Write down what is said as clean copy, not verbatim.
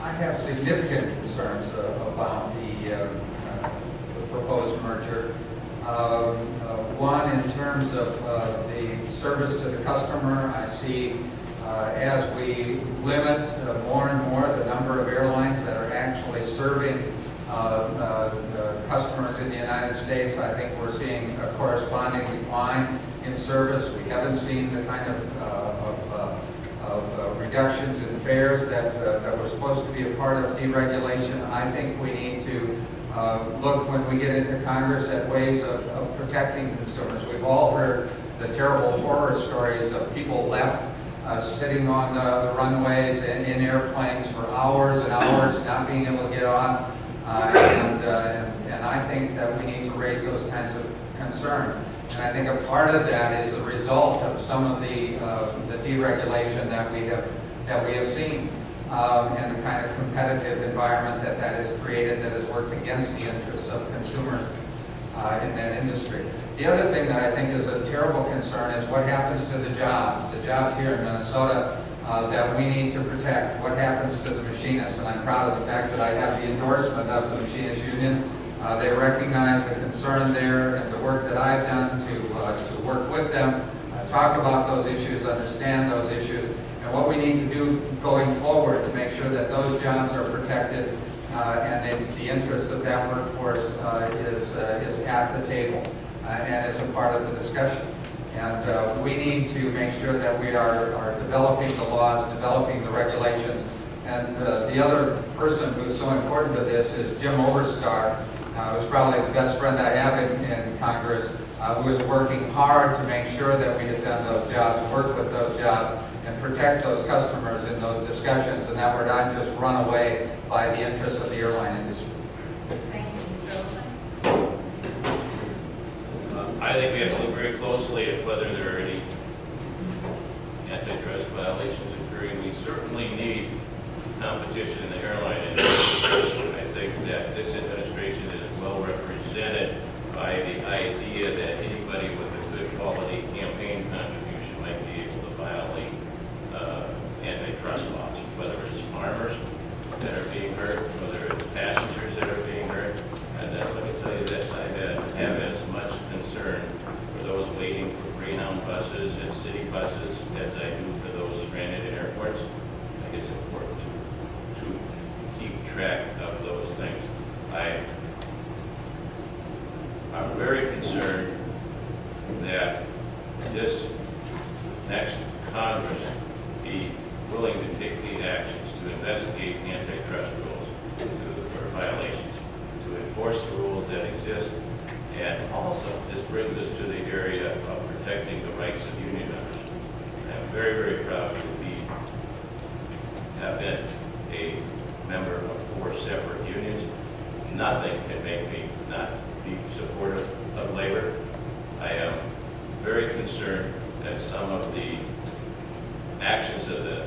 I have significant concerns about the proposed merger. One, in terms of the service to the customer, I see as we limit more and more the number of airlines that are actually serving customers in the United States, I think we're seeing a corresponding decline in service. We haven't seen the kind of reductions in fares that were supposed to be a part of deregulation. I think we need to look, when we get into Congress, at ways of protecting consumers. We've all heard the terrible horror stories of people left sitting on the runways and in airplanes for hours and hours, not being able to get on. And I think that we need to raise those kinds of concerns. And I think a part of that is a result of some of the deregulation that we have seen, and the kind of competitive environment that has created that has worked against the interests of consumers in that industry. The other thing that I think is a terrible concern is what happens to the jobs here in Minnesota that we need to protect. What happens to the machinists? And I'm proud of the fact that I have the endorsement of the Machinists Union. They recognize the concern there and the work that I've done to work with them, talk about those issues, understand those issues, and what we need to do going forward to make sure that those jobs are protected and the interest of that workforce is at the table and is a part of the discussion. And we need to make sure that we are developing the laws, developing the regulations. And the other person who's so important to this is Jim Oberstar, who's probably the best friend I have in Congress, who is working hard to make sure that we defend those jobs, work with those jobs, and protect those customers in those discussions, and that we're not just run away by the interests of the airline industry. Thank you, Mr. Olson. I think we have to look very closely at whether there are any antitrust violations occurring. We certainly need competition in the airline industry. I think that this administration is well represented by the idea that anybody with a good quality campaign contribution might be able to violate antitrust laws, whether it's farmers that are being hurt, whether it's passengers that are being hurt. And let me tell you this, I have as much concern for those waiting for Greyhound buses and city buses as I do for those stranded in airports. I think it's important to keep track of those things. I'm very concerned that this next Congress be willing to take the actions to investigate antitrust rules or violations, to enforce the rules that exist, and also this brings us to the area of protecting the rights of union members. I'm very, very proud to have been a member of 4 separate unions. Nothing can make me not be supportive of labor. I am very concerned that some of the actions of the